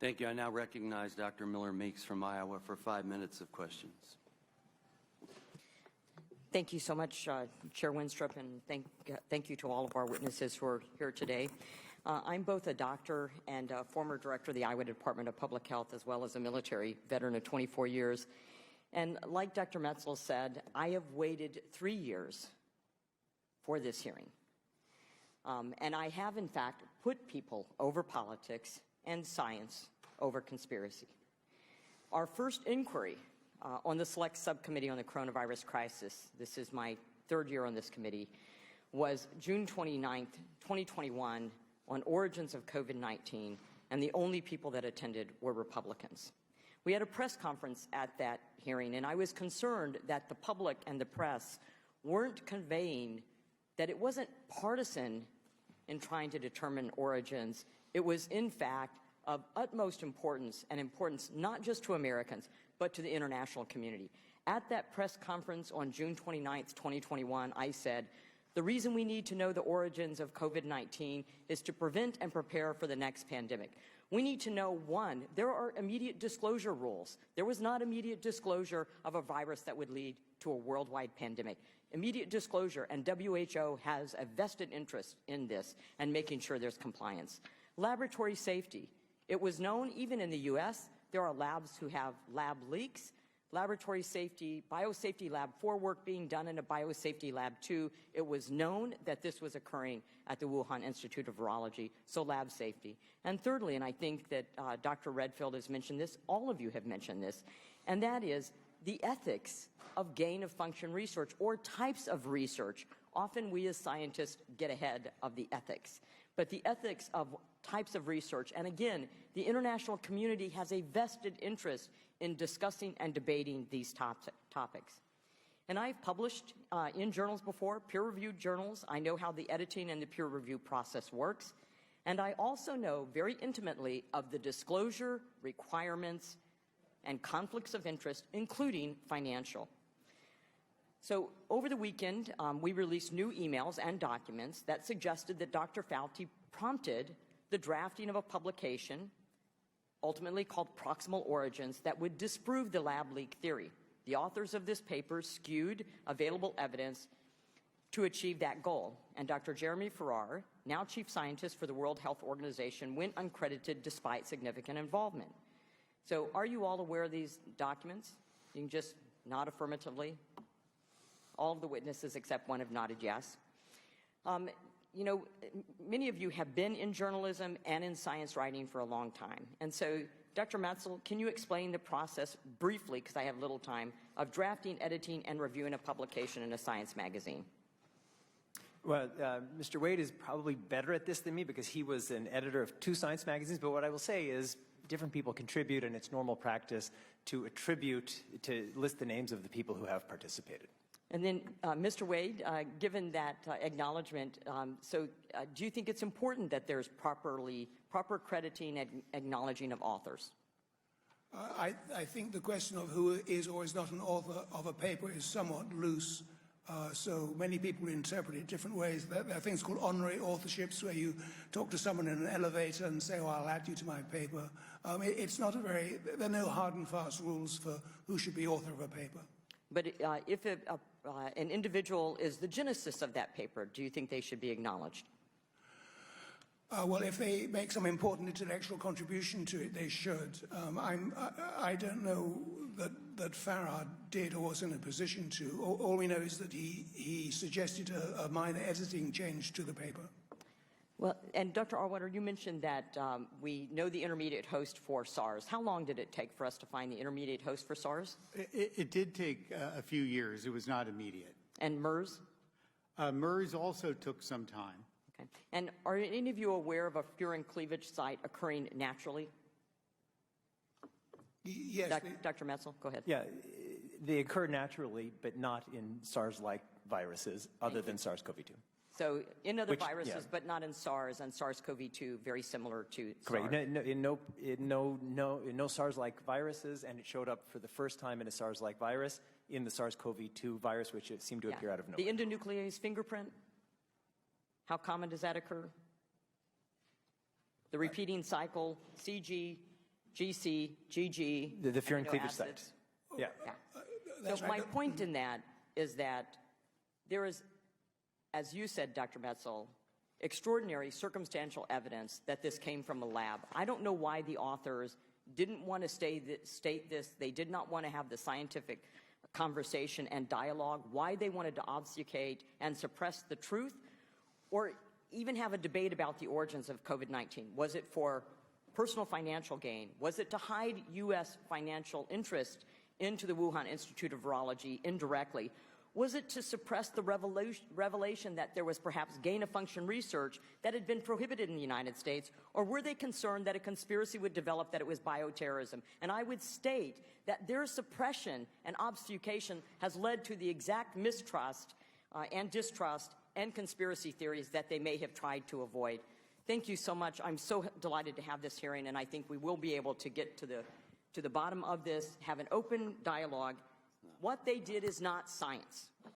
Thank you. I now recognize Dr. Miller-Meeks from Iowa for 5 minutes of questions. Thank you so much, Chair Winstrup, and thank you to all of our witnesses who are here today. I'm both a doctor and a former director of the Iowa Department of Public Health, as well as a military veteran of 24 years. And like Dr. Metzl said, I have waited 3 years for this hearing. And I have, in fact, put people over politics and science over conspiracy. Our first inquiry on the Select Subcommittee on the Coronavirus Crisis, this is my 3rd year on this committee, was June 29th, 2021, on origins of COVID-19, and the only people that attended were Republicans. We had a press conference at that hearing, and I was concerned that the public and the press weren't conveying that it wasn't partisan in trying to determine origins. It was, in fact, of utmost importance, and importance not just to Americans, but to the international community. At that press conference on June 29th, 2021, I said, the reason we need to know the origins of COVID-19 is to prevent and prepare for the next pandemic. We need to know, one, there are immediate disclosure rules. There was not immediate disclosure of a virus that would lead to a worldwide pandemic. Immediate disclosure, and WHO has a vested interest in this and making sure there's compliance. Laboratory safety. It was known, even in the U.S., there are labs who have lab leaks. Laboratory safety, biosafety lab 4 work being done in a biosafety lab 2. It was known that this was occurring at the Wuhan Institute of Virology, so lab safety. And thirdly, and I think that Dr. Redfield has mentioned this, all of you have mentioned this, and that is the ethics of gain-of-function research or types of research. Often we as scientists get ahead of the ethics, but the ethics of types of research, and again, the international community has a vested interest in discussing and debating these topics. And I've published in journals before, peer-reviewed journals. I know how the editing and the peer review process works. And I also know very intimately of the disclosure requirements and conflicts of interest, including financial. So over the weekend, we released new emails and documents that suggested that Dr. Fauci prompted the drafting of a publication, ultimately called Proximal Origins, that would disprove the lab leak theory. The authors of this paper skewed available evidence to achieve that goal. And Dr. Jeremy Farrar, now chief scientist for the World Health Organization, went uncredited despite significant involvement. So are you all aware of these documents? You can just nod affirmatively. All of the witnesses except one have nodded yes. You know, many of you have been in journalism and in science writing for a long time. And so, Dr. Metzl, can you explain the process briefly, because I have little time, of drafting, editing, and reviewing a publication in a science magazine? Well, Mr. Wade is probably better at this than me because he was an editor of 2 science magazines, but what I will say is different people contribute, and it's normal practice to list the names of the people who have participated. And then, Mr. Wade, given that acknowledgement, do you think it's important that there's proper crediting and acknowledging of authors? I think the question of who is or is not an author of a paper is somewhat loose. So many people interpret it different ways. There are things called honorary authorships, where you talk to someone in an elevator and say, oh, I'll add you to my paper. It's not there are no hard and fast rules for who should be author of a paper. But if an individual is the genesis of that paper, do you think they should be acknowledged? Well, if they make some important intellectual contribution to it, they should. I don't know that Farrar did or was in a position to. All we know is that he suggested a minor editing change to the paper. Well, and Dr. Arwater, you mentioned that we know the intermediate host for SARS. How long did it take for us to find the intermediate host for SARS? It did take a few years. It was not immediate. And MERS? MERS also took some time. Okay. And are any of you aware of a furin cleavage site occurring naturally? Yes. Dr. Metzl, go ahead. Yeah, they occur naturally, but not in SARS-like viruses other than SARS-CoV-2. So in other viruses, but not in SARS and SARS-CoV-2, very similar to SARS. Correct. In no SARS-like viruses, and it showed up for the first time in a SARS-like virus in the SARS-CoV-2 virus, which it seemed to appear out of nowhere. The endonuclease fingerprint, how common does that occur? The repeating cycle, CG, GC, GG. The furin amino cleavage site. acids. Yeah. Yeah. That's So right. my point in that is that there is, as you said, Dr. Betzel, extraordinary circumstantial evidence that this came from a lab. I don't know why the authors didn't want to state this. They did not want to have the scientific conversation and dialogue, why they wanted to obfuscate and suppress the truth, or even have a debate about the origins of COVID-19. Was it for personal financial gain? Was it to hide U.S. financial interest into the Wuhan Institute of Virology indirectly? Was it to suppress the revelation that there was perhaps gain-of-function research that had been prohibited in the United States? Or were they concerned that a conspiracy would develop that it was bioterrorism? And I would state that their suppression and obfuscation has led to the exact mistrust and distrust and conspiracy theories that they may have tried to avoid. Thank you so much. I'm so delighted to have this hearing, and I think we will be able to get to the bottom of this, have an open dialogue. What they did is not science.